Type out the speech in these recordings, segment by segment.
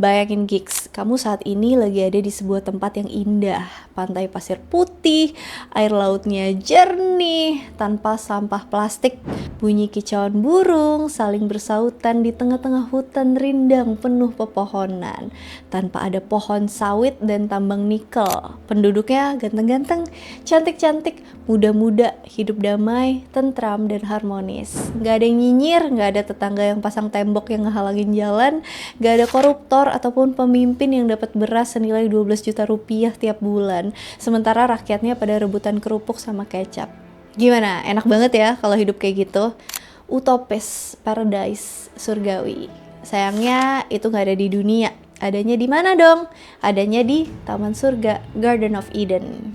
Bayangin gigs, kamu saat ini lagi ada di sebuah tempat yang indah. Pantai pasir putih, air lautnya jernih, tanpa sampah plastik. Bunyi kicauan burung saling bersautan di tengah-tengah hutan rindang penuh pepohonan. Tanpa ada pohon sawit dan tambang nikel. Penduduknya ganteng-ganteng, cantik-cantik, muda-muda, hidup damai, tentram, dan harmonis. Gak ada yang nyinyir, gak ada tetangga yang pasang tembok yang ngehalangin jalan, gak ada koruptor ataupun pemimpin yang dapat beras senilai 12 juta rupiah tiap bulan, sementara rakyatnya pada rebutan kerupuk sama kecap. Gimana? Enak banget ya kalau hidup kayak gitu? Utopis, paradise, surgawi. Sayangnya itu gak ada di dunia. Adanya di mana dong? Adanya di Taman Surga, Garden of Eden.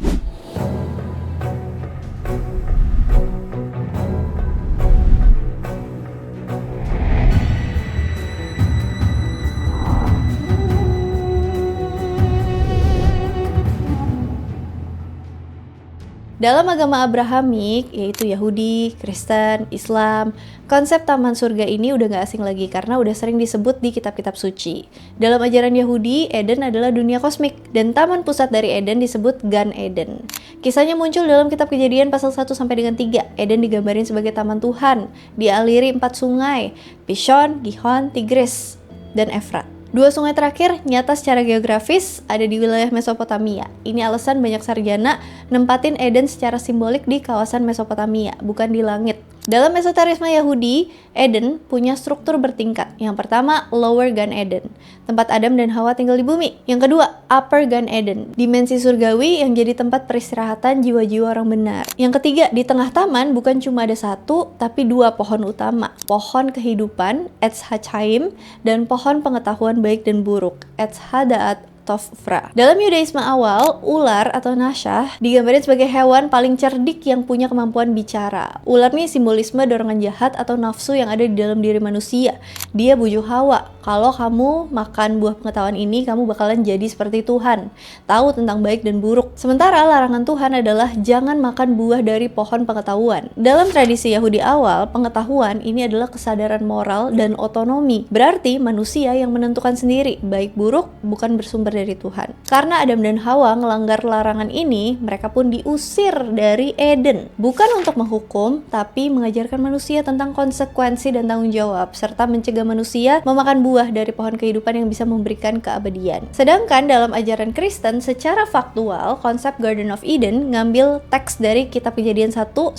Dalam agama Abrahamik, yaitu Yahudi, Kristen, Islam, konsep Taman Surga ini udah gak asing lagi karena udah sering disebut di kitab-kitab suci. Dalam ajaran Yahudi, Eden adalah dunia kosmik, dan taman pusat dari Eden disebut Gan Eden. Kisahnya muncul dalam kitab Kejadian pasal 1-3. Eden digambarin sebagai taman Tuhan, dialiri 4 sungai, Pishon, Gihon, Tigris, dan Efrat. 2 sungai terakhir nyata secara geografis ada di wilayah Mesopotamia. Ini alasan banyak sarjana nempatin Eden secara simbolik di kawasan Mesopotamia, bukan di langit. Dalam esoterisme Yahudi, Eden punya struktur bertingkat. Yang pertama, Lower Gan Eden, tempat Adam dan Hawa tinggal di bumi. Yang kedua, Upper Gan Eden, dimensi surgawi yang jadi tempat peristirahatan jiwa-jiwa orang benar. Yang ketiga, di tengah taman bukan cuma ada 1, tapi 2 pohon utama. Pohon kehidupan, Etz HaChaim, dan pohon pengetahuan baik dan buruk, Etz HaDa'at Tofra. Dalam Yudaisme awal, ular atau nasyah digambarin sebagai hewan paling cerdik yang punya kemampuan bicara. Ular nih simbolisme dorongan jahat atau nafsu yang ada di dalam diri manusia. Dia bujuk Hawa, kalau kamu makan buah pengetahuan ini, kamu bakalan jadi seperti Tuhan, tahu tentang baik dan buruk. Sementara larangan Tuhan adalah jangan makan buah dari pohon pengetahuan. Dalam tradisi Yahudi awal, pengetahuan ini adalah kesadaran moral dan otonomi. Berarti manusia yang menentukan sendiri, baik buruk bukan bersumber dari Tuhan. Karena Adam dan Hawa melanggar larangan ini, mereka pun diusir dari Eden. Bukan untuk menghukum, tapi mengajarkan manusia tentang konsekuensi dan tanggung jawab, serta mencegah manusia memakan buah dari pohon kehidupan yang bisa memberikan keabadian. Sedangkan dalam ajaran Kristen, secara faktual, konsep Garden of Eden ngambil teks dari kitab Kejadian 1-3,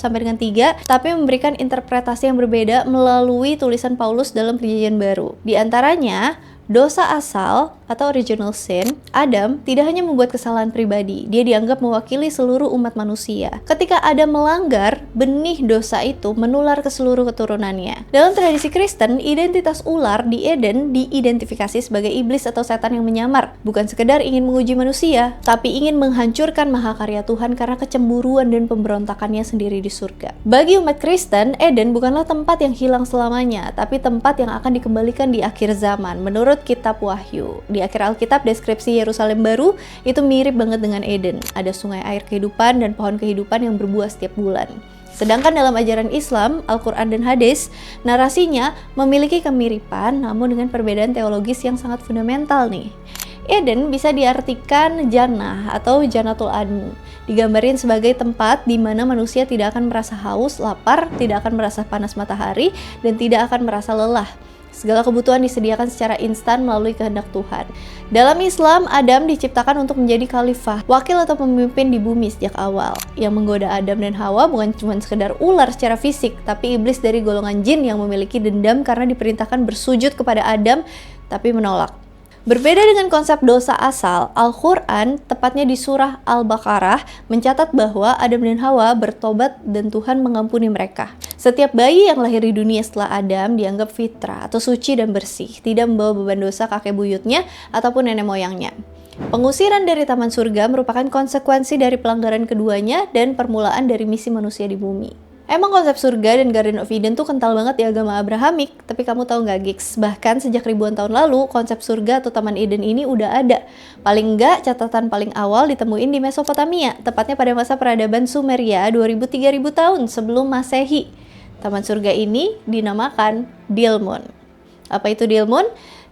tapi memberikan interpretasi yang berbeda melalui tulisan Paulus dalam Perjanjian Baru. Di antaranya, dosa asal atau original sin, Adam tidak hanya membuat kesalahan pribadi, dia dianggap mewakili seluruh umat manusia. Ketika Adam melanggar, benih dosa itu menular ke seluruh keturunannya. Dalam tradisi Kristen, identitas ular di Eden diidentifikasi sebagai iblis atau setan yang menyamar, bukan sekedar ingin menguji manusia, tapi ingin menghancurkan mahakarya Tuhan karena kecemburuan dan pemberontakannya sendiri di surga. Bagi umat Kristen, Eden bukanlah tempat yang hilang selamanya, tapi tempat yang akan dikembalikan di akhir zaman, menurut kitab Wahyu. Di akhir Alkitab, deskripsi Yerusalem baru itu mirip banget dengan Eden. Ada sungai air kehidupan dan pohon kehidupan yang berbuah setiap bulan. Sedangkan dalam ajaran Islam, Al-Quran dan Hadis, narasinya memiliki kemiripan namun dengan perbedaan teologis yang sangat fundamental nih. Eden bisa diartikan jannah atau Jannatul Adn. Digambarin sebagai tempat di mana manusia tidak akan merasa haus, lapar, tidak akan merasa panas matahari, dan tidak akan merasa lelah. Segala kebutuhan disediakan secara instan melalui kehendak Tuhan. Dalam Islam, Adam diciptakan untuk menjadi khalifah, wakil atau pemimpin di bumi sejak awal. Yang menggoda Adam dan Hawa bukan cuma sekedar ular secara fisik, tapi iblis dari golongan jin yang memiliki dendam karena diperintahkan bersujud kepada Adam, tapi menolak. Berbeda dengan konsep dosa asal, Al-Quran, tepatnya di surah Al-Baqarah, mencatat bahwa Adam dan Hawa bertobat dan Tuhan mengampuni mereka. Setiap bayi yang lahir di dunia setelah Adam dianggap fitrah atau suci dan bersih, tidak membawa beban dosa kakek buyutnya ataupun nenek moyangnya. Pengusiran dari Taman Surga merupakan konsekuensi dari pelanggaran keduanya dan permulaan dari misi manusia di bumi. Emang konsep surga dan Garden of Eden tuh kental banget di agama Abrahamik, tapi kamu tahu nggak gigs? Bahkan sejak ribuan tahun lalu, konsep surga atau Taman Eden ini udah ada. Paling nggak, catatan paling awal ditemuin di Mesopotamia, tepatnya pada masa peradaban Sumeria 2000-3000 tahun sebelum Masehi. Taman surga ini dinamakan Dilmun. Apa itu Dilmun?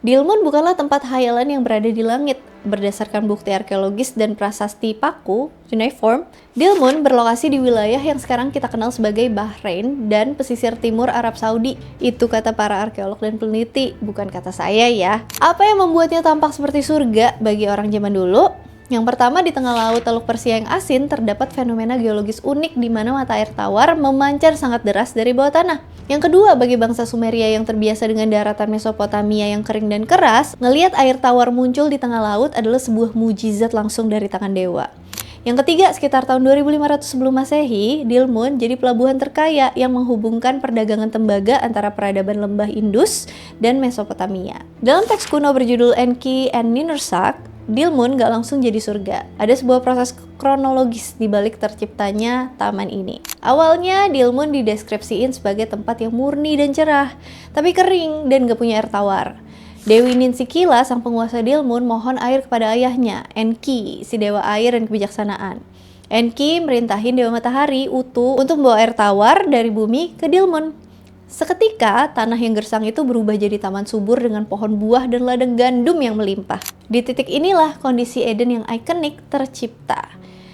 Dilmun bukanlah tempat hayalan yang berada di langit. Berdasarkan bukti arkeologis dan prasasti Paku, cuneiform, Dilmun berlokasi di wilayah yang sekarang kita kenal sebagai Bahrain dan pesisir timur Arab Saudi. Itu kata para arkeolog dan peneliti, bukan kata saya ya. Apa yang membuatnya tampak seperti surga bagi orang zaman dulu? Yang pertama, di tengah laut Teluk Persia yang asin terdapat fenomena geologis unik di mana mata air tawar memancar sangat deras dari bawah tanah. Yang kedua, bagi bangsa Sumeria yang terbiasa dengan daratan Mesopotamia yang kering dan keras, ngelihat air tawar muncul di tengah laut adalah sebuah mujizat langsung dari tangan dewa. Yang ketiga, sekitar tahun 2500 sebelum Masehi, Dilmun jadi pelabuhan terkaya yang menghubungkan perdagangan tembaga antara peradaban lembah Indus dan Mesopotamia. Dalam teks kuno berjudul Enki and Ninursak, Dilmun gak langsung jadi surga. Ada sebuah proses kronologis di balik terciptanya taman ini. Awalnya Dilmun dideskripsiin sebagai tempat yang murni dan cerah, tapi kering dan gak punya air tawar. Dewi Ninsikila, sang penguasa Dilmun, mohon air kepada ayahnya, Enki, si dewa air dan kebijaksanaan. Enki merintahin dewa matahari, Utu, untuk membawa air tawar dari bumi ke Dilmun. Seketika, tanah yang gersang itu berubah jadi taman subur dengan pohon buah dan ladang gandum yang melimpah. Di titik inilah kondisi Eden yang ikonik tercipta.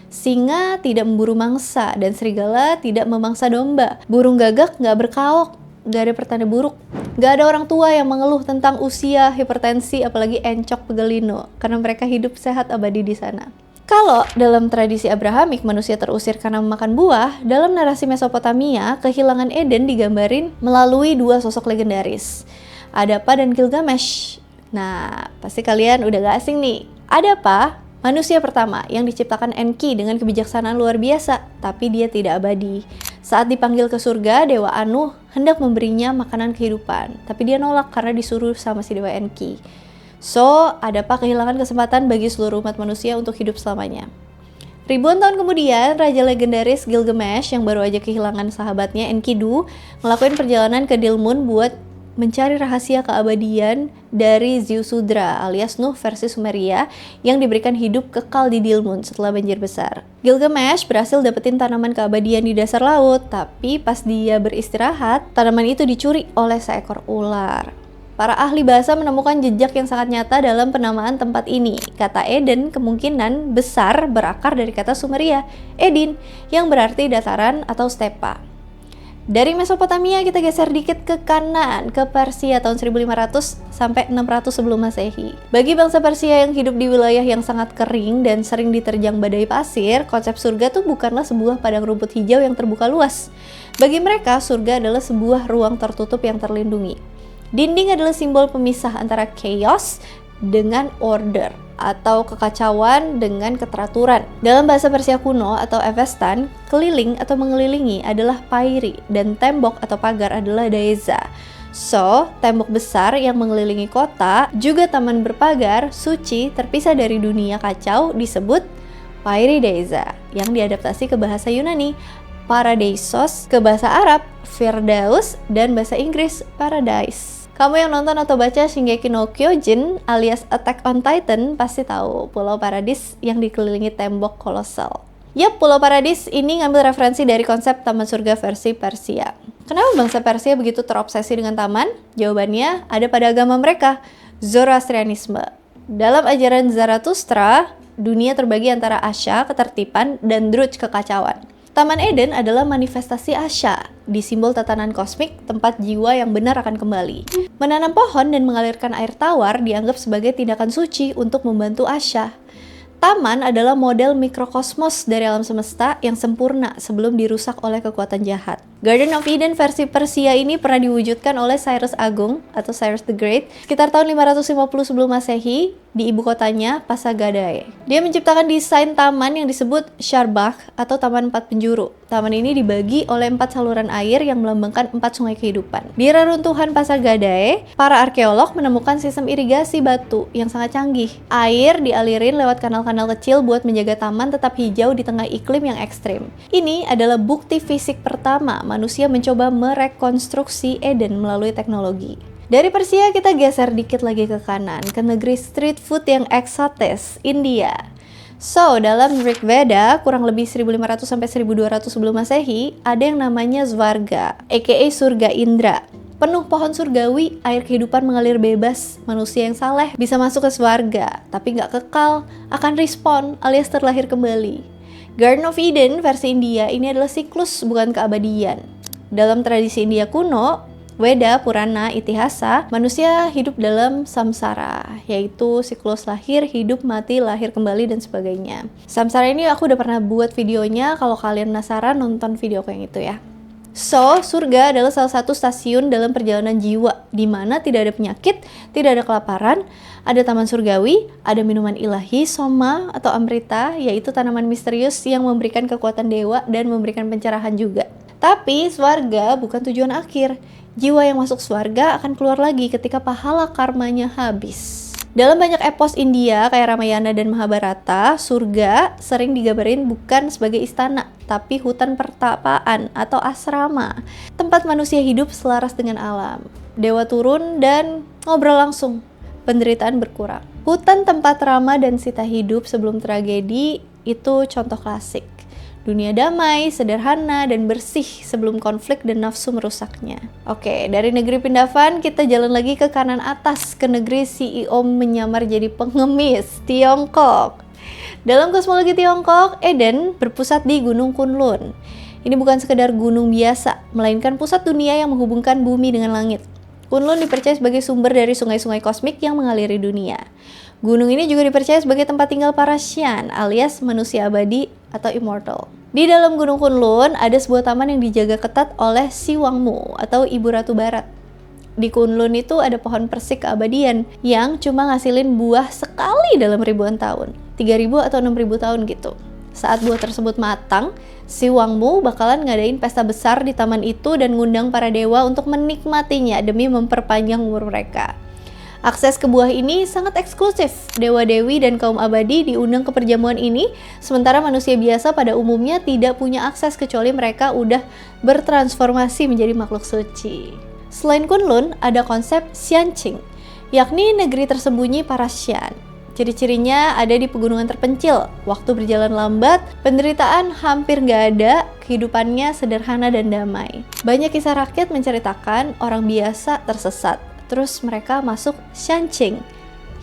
Singa tidak memburu mangsa dan serigala tidak memangsa domba. Burung gagak nggak berkaok, nggak ada pertanda buruk. Nggak ada orang tua yang mengeluh tentang usia, hipertensi, apalagi encok pegelino, karena mereka hidup sehat abadi di sana. Kalau dalam tradisi Abrahamik manusia terusir karena memakan buah, dalam narasi Mesopotamia, kehilangan Eden digambarin melalui dua sosok legendaris, Adapa dan Gilgamesh. Nah, pasti kalian udah gak asing nih. Adapa, manusia pertama yang diciptakan Enki dengan kebijaksanaan luar biasa, tapi dia tidak abadi. Saat dipanggil ke surga, Dewa Anu hendak memberinya makanan kehidupan, tapi dia nolak karena disuruh sama si Dewa Enki. So, Adapa kehilangan kesempatan bagi seluruh umat manusia untuk hidup selamanya. Ribuan tahun kemudian, raja legendaris Gilgamesh yang baru aja kehilangan sahabatnya Enkidu ngelakuin perjalanan ke Dilmun buat mencari rahasia keabadian dari Ziusudra alias Nuh versi Sumeria yang diberikan hidup kekal di Dilmun setelah banjir besar. Gilgamesh berhasil dapetin tanaman keabadian di dasar laut, tapi pas dia beristirahat, tanaman itu dicuri oleh seekor ular. Para ahli bahasa menemukan jejak yang sangat nyata dalam penamaan tempat ini. Kata Eden kemungkinan besar berakar dari kata Sumeria, Edin, yang berarti dataran atau stepa. Dari Mesopotamia kita geser dikit ke kanan, ke Persia tahun 1500 sampai 600 sebelum Masehi. Bagi bangsa Persia yang hidup di wilayah yang sangat kering dan sering diterjang badai pasir, konsep surga tuh bukanlah sebuah padang rumput hijau yang terbuka luas. Bagi mereka, surga adalah sebuah ruang tertutup yang terlindungi. Dinding adalah simbol pemisah antara chaos dengan order atau kekacauan dengan keteraturan. Dalam bahasa Persia kuno atau Avestan, keliling atau mengelilingi adalah pairi dan tembok atau pagar adalah daeza. So, tembok besar yang mengelilingi kota, juga taman berpagar, suci, terpisah dari dunia kacau disebut pairi daeza yang diadaptasi ke bahasa Yunani, paradeisos, ke bahasa Arab, firdaus, dan bahasa Inggris, paradise. Kamu yang nonton atau baca Shingeki no Kyojin alias Attack on Titan pasti tahu Pulau Paradis yang dikelilingi tembok kolosal. Yap, Pulau Paradis ini ngambil referensi dari konsep taman surga versi Persia. Kenapa bangsa Persia begitu terobsesi dengan taman? Jawabannya ada pada agama mereka, Zoroastrianisme. Dalam ajaran Zarathustra, dunia terbagi antara Asya, ketertiban, dan Druj, kekacauan. Taman Eden adalah manifestasi Asya, di simbol tatanan kosmik, tempat jiwa yang benar akan kembali. Menanam pohon dan mengalirkan air tawar dianggap sebagai tindakan suci untuk membantu Asya. Taman adalah model mikrokosmos dari alam semesta yang sempurna sebelum dirusak oleh kekuatan jahat. Garden of Eden versi Persia ini pernah diwujudkan oleh Cyrus Agung atau Cyrus the Great sekitar tahun 550 sebelum Masehi di ibu kotanya Pasargadae. Dia menciptakan desain taman yang disebut Sharbakh atau Taman 4 Penjuru. Taman ini dibagi oleh 4 saluran air yang melambangkan 4 sungai kehidupan. Di reruntuhan Pasargadae, para arkeolog menemukan sistem irigasi batu yang sangat canggih. Air dialirin lewat kanal-kanal kecil buat menjaga taman tetap hijau di tengah iklim yang ekstrim. Ini adalah bukti fisik pertama manusia mencoba merekonstruksi Eden melalui teknologi. Dari Persia kita geser dikit lagi ke kanan, ke negeri street food yang eksotis, India. So, dalam Rig Veda, kurang lebih 1500-1200 sebelum Masehi, ada yang namanya Svarga, aka surga Indra. Penuh pohon surgawi, air kehidupan mengalir bebas. Manusia yang saleh bisa masuk ke surga, tapi nggak kekal, akan respawn alias terlahir kembali. Garden of Eden versi India ini adalah siklus, bukan keabadian. Dalam tradisi India kuno, Weda, Purana, Itihasa, manusia hidup dalam samsara, yaitu siklus lahir, hidup, mati, lahir kembali, dan sebagainya. Samsara ini aku udah pernah buat videonya, kalau kalian penasaran nonton video yang itu ya. So, surga adalah salah satu stasiun dalam perjalanan jiwa, di mana tidak ada penyakit, tidak ada kelaparan, ada taman surgawi, ada minuman ilahi, soma atau amrita, yaitu tanaman misterius yang memberikan kekuatan dewa dan memberikan pencerahan juga. Tapi, swarga bukan tujuan akhir. Jiwa yang masuk surga akan keluar lagi ketika pahala karmanya habis. Dalam banyak epos India kayak Ramayana dan Mahabharata, surga sering digambarin bukan sebagai istana, tapi hutan pertapaan atau asrama, tempat manusia hidup selaras dengan alam. Dewa turun dan ngobrol langsung, penderitaan berkurang. Hutan tempat Rama dan Sita hidup sebelum tragedi itu contoh klasik. Dunia damai, sederhana, dan bersih sebelum konflik dan nafsu merusaknya. Oke, dari negeri Pindavan kita jalan lagi ke kanan atas, ke negeri CEO menyamar jadi pengemis, Tiongkok. Dalam kosmologi Tiongkok, Eden berpusat di Gunung Kunlun. Ini bukan sekedar gunung biasa, melainkan pusat dunia yang menghubungkan bumi dengan langit. Kunlun dipercaya sebagai sumber dari sungai-sungai kosmik yang mengaliri dunia. Gunung ini juga dipercaya sebagai tempat tinggal para Xian alias manusia abadi atau immortal. Di dalam Gunung Kunlun ada sebuah taman yang dijaga ketat oleh Si Wangmu atau Ibu Ratu Barat. Di Kunlun itu ada pohon persik keabadian yang cuma ngasilin buah sekali dalam ribuan tahun. 3.000 atau 6.000 tahun gitu. Saat buah tersebut matang, Si Wangmu bakalan ngadain pesta besar di taman itu dan ngundang para dewa untuk menikmatinya demi memperpanjang umur mereka. Akses ke buah ini sangat eksklusif. Dewa-dewi dan kaum abadi diundang ke perjamuan ini, sementara manusia biasa pada umumnya tidak punya akses kecuali mereka udah bertransformasi menjadi makhluk suci. Selain Kunlun, ada konsep Xianqing, yakni negeri tersembunyi para Xian. Ciri-cirinya ada di pegunungan terpencil, waktu berjalan lambat, penderitaan hampir nggak ada, kehidupannya sederhana dan damai. Banyak kisah rakyat menceritakan orang biasa tersesat, terus mereka masuk Xianqing,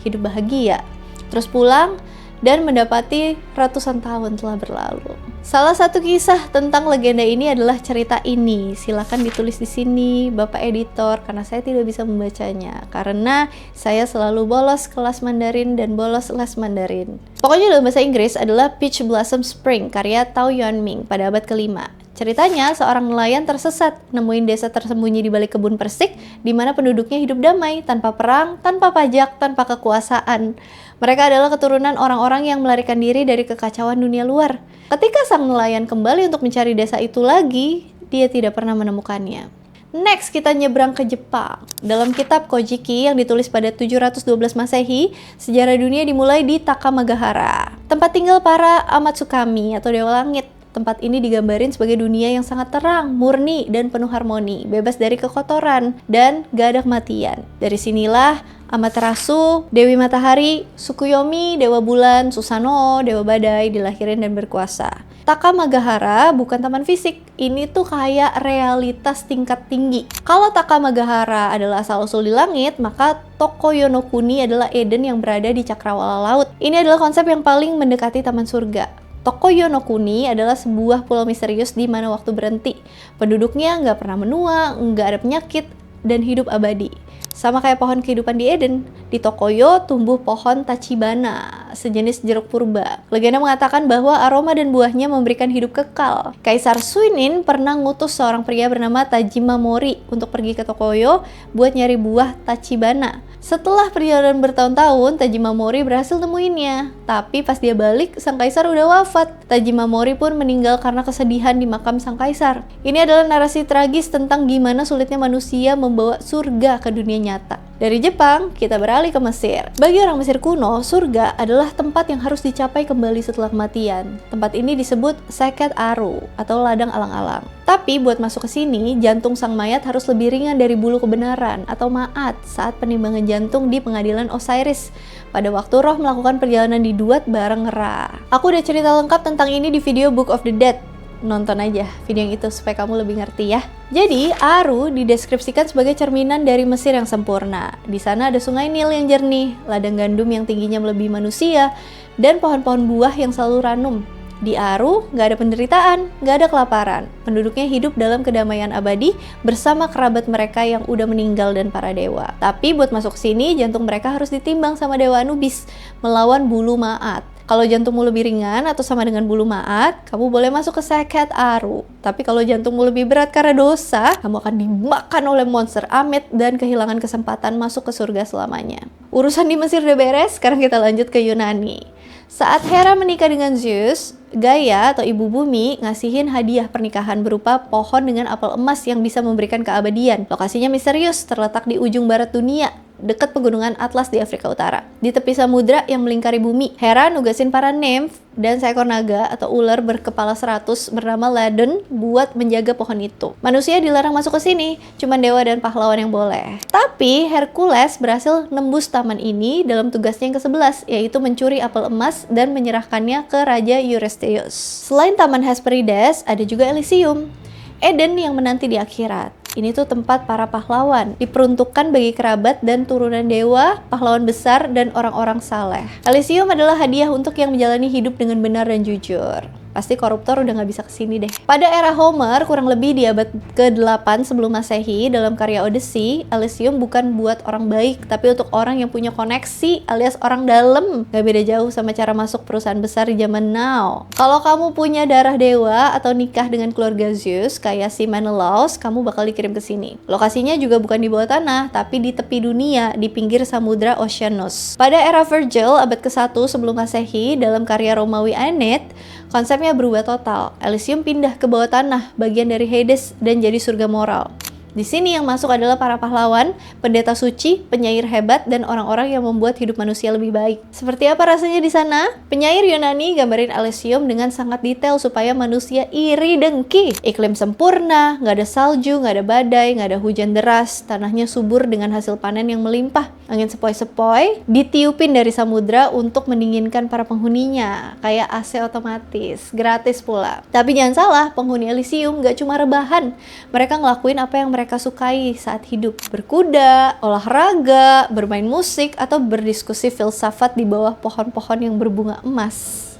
hidup bahagia, terus pulang dan mendapati ratusan tahun telah berlalu. Salah satu kisah tentang legenda ini adalah cerita ini. Silakan ditulis di sini, Bapak Editor, karena saya tidak bisa membacanya karena saya selalu bolos kelas Mandarin dan bolos les Mandarin. Pokoknya dalam bahasa Inggris adalah Peach Blossom Spring karya Tao Yuanming pada abad ke-5. Ceritanya, seorang nelayan tersesat, nemuin desa tersembunyi di balik kebun persik, di mana penduduknya hidup damai, tanpa perang, tanpa pajak, tanpa kekuasaan. Mereka adalah keturunan orang-orang yang melarikan diri dari kekacauan dunia luar. Ketika sang nelayan kembali untuk mencari desa itu lagi, dia tidak pernah menemukannya. Next, kita nyebrang ke Jepang. Dalam kitab Kojiki yang ditulis pada 712 Masehi, sejarah dunia dimulai di Takamagahara, tempat tinggal para Amatsukami atau Dewa Langit. Tempat ini digambarin sebagai dunia yang sangat terang, murni, dan penuh harmoni, bebas dari kekotoran, dan gak ada kematian. Dari sinilah Amaterasu, Dewi Matahari, Tsukuyomi, Dewa Bulan, Susanoo, Dewa Badai dilahirin dan berkuasa. Takamagahara bukan taman fisik, ini tuh kayak realitas tingkat tinggi. Kalau Takamagahara adalah asal-usul di langit, maka Tokoyonokuni adalah Eden yang berada di cakrawala laut. Ini adalah konsep yang paling mendekati taman surga. Tokoyonokuni adalah sebuah pulau misterius di mana waktu berhenti. Penduduknya nggak pernah menua, nggak ada penyakit, dan hidup abadi. Sama kayak pohon kehidupan di Eden, di Tokoyo tumbuh pohon Tachibana, sejenis jeruk purba. Legenda mengatakan bahwa aroma dan buahnya memberikan hidup kekal. Kaisar Suinin pernah ngutus seorang pria bernama Tajima Mori untuk pergi ke Tokoyo buat nyari buah Tachibana. Setelah perjalanan bertahun-tahun, Tajima Mori berhasil nemuinnya. Tapi pas dia balik, sang kaisar udah wafat. Tajima Mori pun meninggal karena kesedihan di makam sang kaisar. Ini adalah narasi tragis tentang gimana sulitnya manusia membawa surga ke dunia nyata. Dari Jepang, kita beralih ke Mesir. Bagi orang Mesir kuno, surga adalah tempat yang harus dicapai kembali setelah kematian. Tempat ini disebut Seket Aru atau ladang alang-alang. Tapi buat masuk ke sini, jantung sang mayat harus lebih ringan dari bulu kebenaran atau ma'at saat penimbangan jantung di pengadilan Osiris. Pada waktu roh melakukan perjalanan di Duat bareng Ra. Aku udah cerita lengkap tentang ini di video Book of the Dead. nonton aja video yang itu supaya kamu lebih ngerti ya. Jadi, Aru dideskripsikan sebagai cerminan dari Mesir yang sempurna. Di sana ada sungai Nil yang jernih, ladang gandum yang tingginya melebihi manusia, dan pohon-pohon buah yang selalu ranum. Di Aru, nggak ada penderitaan, nggak ada kelaparan. Penduduknya hidup dalam kedamaian abadi bersama kerabat mereka yang udah meninggal dan para dewa. Tapi buat masuk sini, jantung mereka harus ditimbang sama Dewa Anubis melawan bulu Ma'at. Kalau jantungmu lebih ringan atau sama dengan bulu Ma'at, kamu boleh masuk ke Sekhet Aru. Tapi kalau jantungmu lebih berat karena dosa, kamu akan dimakan oleh monster Amet dan kehilangan kesempatan masuk ke surga selamanya. Urusan di Mesir udah beres, sekarang kita lanjut ke Yunani. Saat Hera menikah dengan Zeus, Gaia atau Ibu Bumi ngasihin hadiah pernikahan berupa pohon dengan apel emas yang bisa memberikan keabadian. Lokasinya misterius, terletak di ujung barat dunia, dekat pegunungan Atlas di Afrika Utara. Di tepi samudra yang melingkari bumi, Hera nugasin para nymph dan seekor naga atau ular berkepala 100 bernama Ladon buat menjaga pohon itu. Manusia dilarang masuk ke sini, cuma dewa dan pahlawan yang boleh. Tapi Hercules berhasil nembus taman ini dalam tugasnya yang ke-11, yaitu mencuri apel emas dan menyerahkannya ke Raja Eurystheus. Selain Taman Hesperides, ada juga Elysium, Eden yang menanti di akhirat. Ini tuh tempat para pahlawan, diperuntukkan bagi kerabat dan turunan dewa, pahlawan besar, dan orang-orang saleh. Elysium adalah hadiah untuk yang menjalani hidup dengan benar dan jujur. Pasti koruptor udah nggak bisa kesini deh. Pada era Homer, kurang lebih di abad ke-8 sebelum Masehi, dalam karya Odyssey, Elysium bukan buat orang baik, tapi untuk orang yang punya koneksi alias orang dalam. Gak beda jauh sama cara masuk perusahaan besar di zaman now. Kalau kamu punya darah dewa atau nikah dengan keluarga Zeus, kayak si Menelaus, kamu bakal dikirim ke sini. Lokasinya juga bukan di bawah tanah, tapi di tepi dunia, di pinggir samudra Oceanus. Pada era Virgil, abad ke-1 sebelum Masehi, dalam karya Romawi Aeneid, konsepnya berubah total. Elysium pindah ke bawah tanah, bagian dari Hades, dan jadi surga moral. Di sini yang masuk adalah para pahlawan, pendeta suci, penyair hebat, dan orang-orang yang membuat hidup manusia lebih baik. Seperti apa rasanya di sana? Penyair Yunani gambarin Elysium dengan sangat detail supaya manusia iri dengki. Iklim sempurna, nggak ada salju, nggak ada badai, nggak ada hujan deras, tanahnya subur dengan hasil panen yang melimpah. Angin sepoi-sepoi ditiupin dari samudra untuk mendinginkan para penghuninya, kayak AC otomatis, gratis pula. Tapi jangan salah, penghuni Elysium nggak cuma rebahan, mereka ngelakuin apa yang mereka sukai saat hidup. Berkuda, olahraga, bermain musik, atau berdiskusi filsafat di bawah pohon-pohon yang berbunga emas.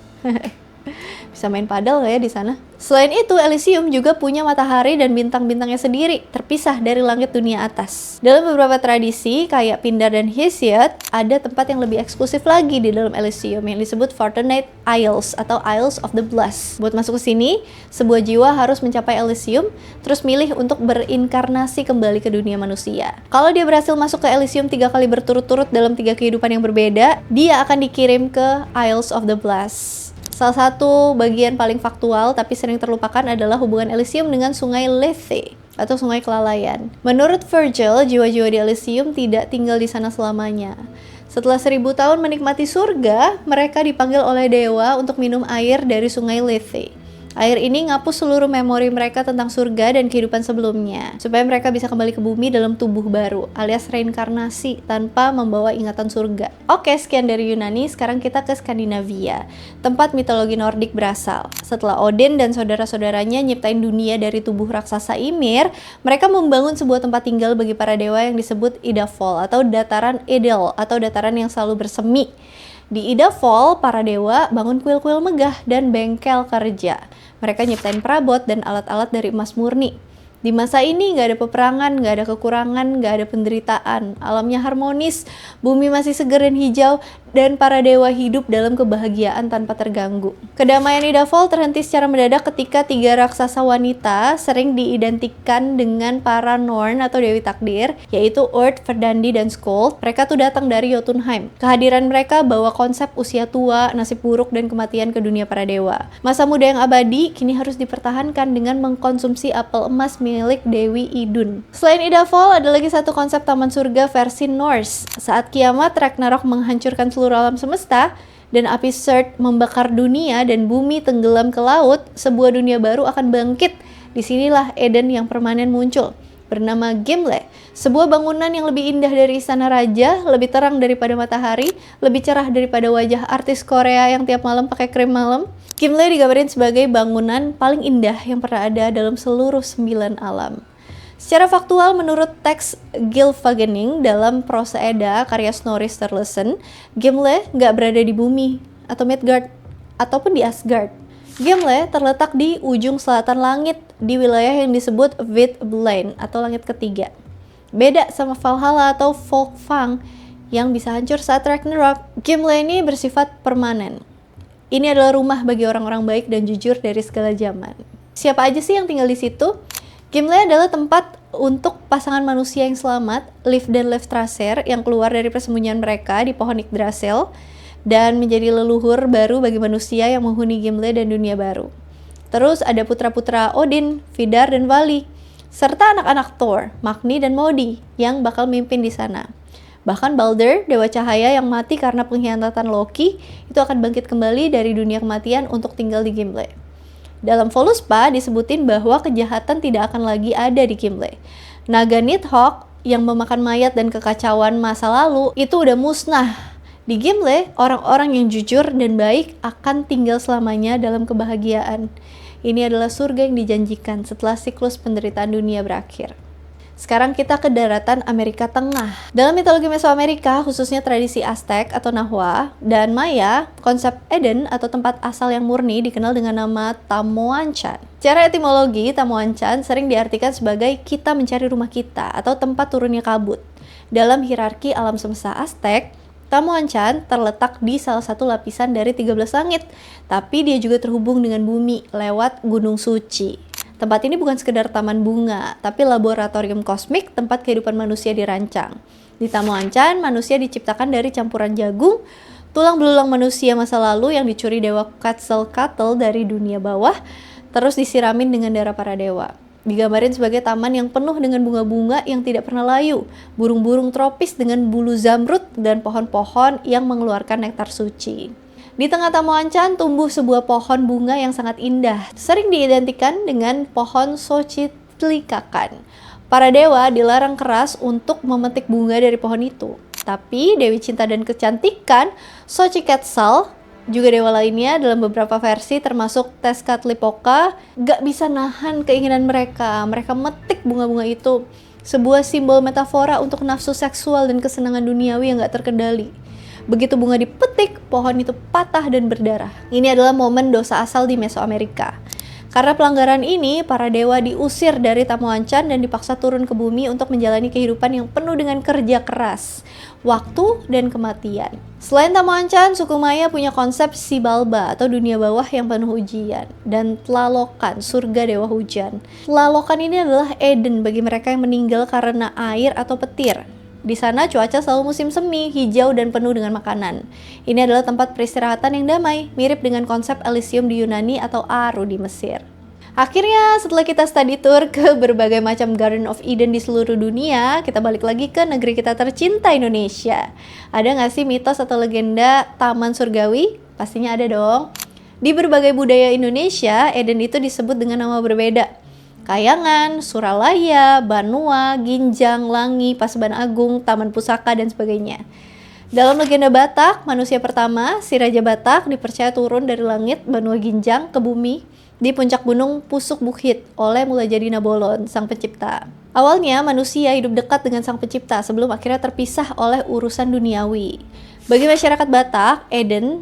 Bisa main padel nggak ya di sana? Selain itu, Elysium juga punya matahari dan bintang-bintangnya sendiri, terpisah dari langit dunia atas. Dalam beberapa tradisi, kayak Pindar dan Hesiod, ada tempat yang lebih eksklusif lagi di dalam Elysium yang disebut Fortunate Isles atau Isles of the Blessed. Buat masuk ke sini, sebuah jiwa harus mencapai Elysium, terus milih untuk berinkarnasi kembali ke dunia manusia. Kalau dia berhasil masuk ke Elysium 3 kali berturut-turut dalam 3 kehidupan yang berbeda, dia akan dikirim ke Isles of the Blessed. Salah satu bagian paling faktual tapi sering terlupakan adalah hubungan Elysium dengan sungai Lethe atau sungai kelalaian. Menurut Virgil, jiwa-jiwa di Elysium tidak tinggal di sana selamanya. Setelah 1000 tahun menikmati surga, mereka dipanggil oleh dewa untuk minum air dari sungai Lethe. Air ini ngapus seluruh memori mereka tentang surga dan kehidupan sebelumnya, supaya mereka bisa kembali ke bumi dalam tubuh baru, alias reinkarnasi tanpa membawa ingatan surga. Oke, sekian dari Yunani, sekarang kita ke Skandinavia, tempat mitologi Nordik berasal. Setelah Odin dan saudara-saudaranya nyiptain dunia dari tubuh raksasa Ymir, mereka membangun sebuah tempat tinggal bagi para dewa yang disebut Idafol atau dataran Edel atau dataran yang selalu bersemi. Di Idafol, para dewa bangun kuil-kuil megah dan bengkel kerja. Mereka nyiptain perabot dan alat-alat dari emas murni. Di masa ini nggak ada peperangan, nggak ada kekurangan, nggak ada penderitaan. Alamnya harmonis, bumi masih segar dan hijau, dan para dewa hidup dalam kebahagiaan tanpa terganggu. Kedamaian Idafol terhenti secara mendadak ketika 3 raksasa wanita sering diidentikan dengan para Norn atau Dewi Takdir, yaitu Urd, Verdandi, dan Skuld. Mereka tuh datang dari Jotunheim. Kehadiran mereka bawa konsep usia tua, nasib buruk, dan kematian ke dunia para dewa. Masa muda yang abadi kini harus dipertahankan dengan mengkonsumsi apel emas milik Dewi Idun. Selain Idafol, ada lagi satu konsep taman surga versi Norse. Saat kiamat, Ragnarok menghancurkan seluruh alam semesta, dan api Surd membakar dunia dan bumi tenggelam ke laut, sebuah dunia baru akan bangkit. Disinilah Eden yang permanen muncul. bernama Gimle, sebuah bangunan yang lebih indah dari istana raja, lebih terang daripada matahari, lebih cerah daripada wajah artis Korea yang tiap malam pakai krim malam. Gimle digambarin sebagai bangunan paling indah yang pernah ada dalam seluruh 9 alam. Secara faktual, menurut teks Gylfaginning dalam Prosa Edda karya Snorri Sturluson, Gimle nggak berada di bumi atau Midgard ataupun di Asgard. Gimle terletak di ujung selatan langit di wilayah yang disebut Vidblain atau langit ketiga. Beda sama Valhalla atau Folkvang yang bisa hancur saat Ragnarok, Gimle ini bersifat permanen. Ini adalah rumah bagi orang-orang baik dan jujur dari segala zaman. Siapa aja sih yang tinggal di situ? Gimle adalah tempat untuk pasangan manusia yang selamat, Liv dan Leiftraser, yang keluar dari persembunyian mereka di pohon Yggdrasil dan menjadi leluhur baru bagi manusia yang menghuni Gimle dan dunia baru. Terus ada putra-putra Odin, Vidar dan Vali, serta anak-anak Thor, Magni dan Modi yang bakal mimpin di sana. Bahkan Balder, dewa cahaya yang mati karena pengkhianatan Loki, itu akan bangkit kembali dari dunia kematian untuk tinggal di Gimle. Dalam Voluspa disebutin bahwa kejahatan tidak akan lagi ada di Gimle. Naga Nidhogg yang memakan mayat dan kekacauan masa lalu itu udah musnah. Di Gimle, orang-orang yang jujur dan baik akan tinggal selamanya dalam kebahagiaan. Ini adalah surga yang dijanjikan setelah siklus penderitaan dunia berakhir. Sekarang kita ke daratan Amerika Tengah. Dalam mitologi Mesoamerika, khususnya tradisi Aztec atau Nahua dan Maya, konsep Eden atau tempat asal yang murni dikenal dengan nama Tamoanchan. Secara etimologi, Tamoanchan sering diartikan sebagai kita mencari rumah kita atau tempat turunnya kabut. Dalam hierarki alam semesta Aztec, Tamoanchan terletak di salah satu lapisan dari 13 langit, tapi dia juga terhubung dengan bumi lewat Gunung Suci. Tempat ini bukan sekedar taman bunga, tapi laboratorium kosmik tempat kehidupan manusia dirancang. Di Tamoanchan, manusia diciptakan dari campuran jagung, tulang belulang manusia masa lalu yang dicuri dewa Quetzalcoatl dari dunia bawah, terus disiramin dengan darah para dewa. Digambarin sebagai taman yang penuh dengan bunga-bunga yang tidak pernah layu, burung-burung tropis dengan bulu zamrud, dan pohon-pohon yang mengeluarkan nektar suci. Di tengah Tamoanchan tumbuh sebuah pohon bunga yang sangat indah, sering diidentikan dengan pohon Xochitlcacan. Para dewa dilarang keras untuk memetik bunga dari pohon itu. Tapi Dewi Cinta dan Kecantikan, Xochiquetzal, juga dewa lainnya dalam beberapa versi termasuk Tezcatlipoca, gak bisa nahan keinginan mereka. Mereka metik bunga-bunga itu. Sebuah simbol metafora untuk nafsu seksual dan kesenangan duniawi yang gak terkendali. Begitu bunga dipetik, pohon itu patah dan berdarah. Ini adalah momen dosa asal di Mesoamerika. Karena pelanggaran ini, para dewa diusir dari Tamoanchan dan dipaksa turun ke bumi untuk menjalani kehidupan yang penuh dengan kerja keras, waktu, dan kematian. Selain Tamoanchan, suku Maya punya konsep Xibalba atau dunia bawah yang penuh ujian, dan Tlalocan, surga dewa hujan. Tlalocan ini adalah Eden bagi mereka yang meninggal karena air atau petir. Di sana cuaca selalu musim semi, hijau dan penuh dengan makanan. Ini adalah tempat peristirahatan yang damai, mirip dengan konsep Elysium di Yunani atau Aru di Mesir. Akhirnya, setelah kita study tour ke berbagai macam Garden of Eden di seluruh dunia, kita balik lagi ke negeri kita tercinta Indonesia. Ada nggak sih mitos atau legenda Taman Surgawi? Pastinya ada dong. Di berbagai budaya Indonesia, Eden itu disebut dengan nama berbeda. Kayangan, Suralaya, Banua, Ginjang, Langi, Paseban Agung, Taman Pusaka, dan sebagainya. Dalam legenda Batak, manusia pertama, si Raja Batak, dipercaya turun dari langit Banua Ginjang ke bumi di puncak gunung Pusuk Bukit oleh Mulajadi Nabolon, sang pencipta. Awalnya, manusia hidup dekat dengan sang pencipta sebelum akhirnya terpisah oleh urusan duniawi. Bagi masyarakat Batak, Eden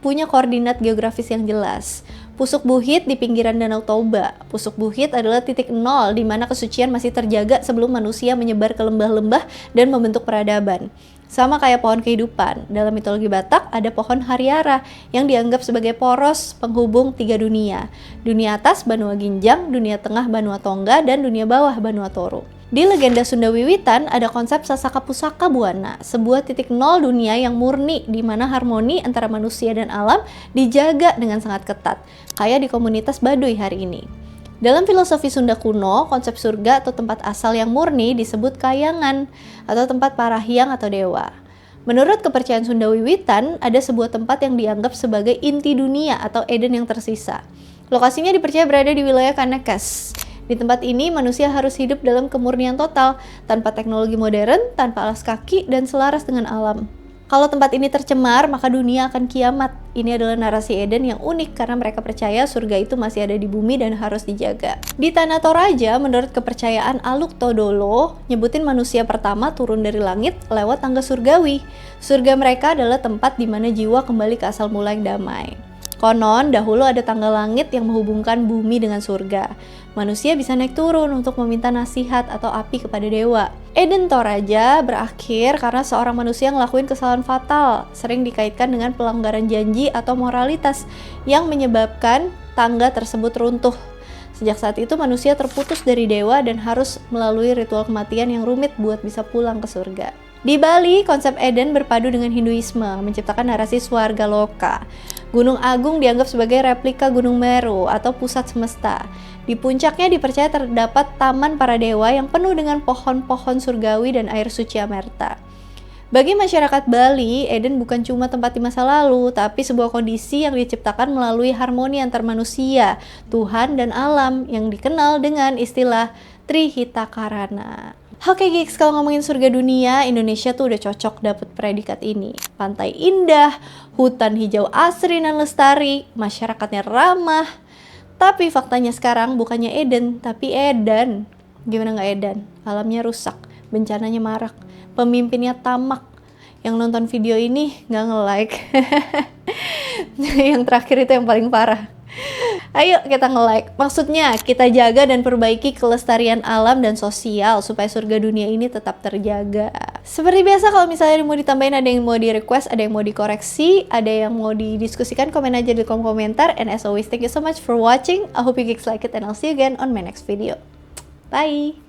punya koordinat geografis yang jelas. Pusuk Buhit di pinggiran Danau Toba. Pusuk Buhit adalah titik nol di mana kesucian masih terjaga sebelum manusia menyebar ke lembah-lembah dan membentuk peradaban. Sama kayak pohon kehidupan, dalam mitologi Batak ada pohon Hariara yang dianggap sebagai poros penghubung 3 dunia. Dunia atas Banua Ginjang, dunia tengah Banua Tongga, dan dunia bawah Banua Toru. Di legenda Sunda Wiwitan ada konsep Sasaka Pusaka Buana, sebuah titik nol dunia yang murni di mana harmoni antara manusia dan alam dijaga dengan sangat ketat, kayak di komunitas Baduy hari ini. Dalam filosofi Sunda kuno, konsep surga atau tempat asal yang murni disebut kayangan atau tempat para hyang atau dewa. Menurut kepercayaan Sunda Wiwitan, ada sebuah tempat yang dianggap sebagai inti dunia atau Eden yang tersisa. Lokasinya dipercaya berada di wilayah Kanekes. Di tempat ini, manusia harus hidup dalam kemurnian total, tanpa teknologi modern, tanpa alas kaki, dan selaras dengan alam. Kalau tempat ini tercemar, maka dunia akan kiamat. Ini adalah narasi Eden yang unik karena mereka percaya surga itu masih ada di bumi dan harus dijaga. Di Tanah Toraja, menurut kepercayaan Aluk Todolo, nyebutin manusia pertama turun dari langit lewat tangga surgawi. Surga mereka adalah tempat di mana jiwa kembali ke asal mula yang damai. Konon, dahulu ada tangga langit yang menghubungkan bumi dengan surga. Manusia bisa naik turun untuk meminta nasihat atau api kepada dewa. Eden Toraja berakhir karena seorang manusia ngelakuin kesalahan fatal, sering dikaitkan dengan pelanggaran janji atau moralitas yang menyebabkan tangga tersebut runtuh. Sejak saat itu manusia terputus dari dewa dan harus melalui ritual kematian yang rumit buat bisa pulang ke surga. Di Bali, konsep Eden berpadu dengan Hinduisme, menciptakan narasi swarga loka. Gunung Agung dianggap sebagai replika Gunung Meru atau pusat semesta. Di puncaknya dipercaya terdapat taman para dewa yang penuh dengan pohon-pohon surgawi dan air suci amerta. Bagi masyarakat Bali, Eden bukan cuma tempat di masa lalu, tapi sebuah kondisi yang diciptakan melalui harmoni antar manusia, Tuhan, dan alam yang dikenal dengan istilah Trihitakarana. Oke gigs, kalau ngomongin surga dunia, Indonesia tuh udah cocok dapet predikat ini. Pantai indah, hutan hijau asri dan lestari, masyarakatnya ramah. Tapi faktanya sekarang bukannya Eden, tapi Edan. Gimana nggak Edan? Alamnya rusak, bencananya marak, pemimpinnya tamak. Yang nonton video ini nggak nge-like. Yang terakhir itu yang paling parah. Ayo kita nge-like. Maksudnya kita jaga dan perbaiki kelestarian alam dan sosial supaya surga dunia ini tetap terjaga. Seperti biasa, kalau misalnya mau ditambahin, ada yang mau di request, ada yang mau dikoreksi, ada yang mau didiskusikan, komen aja di kolom komentar. And as always, thank you so much for watching. I hope you guys like it and I'll see you again on my next video. Bye!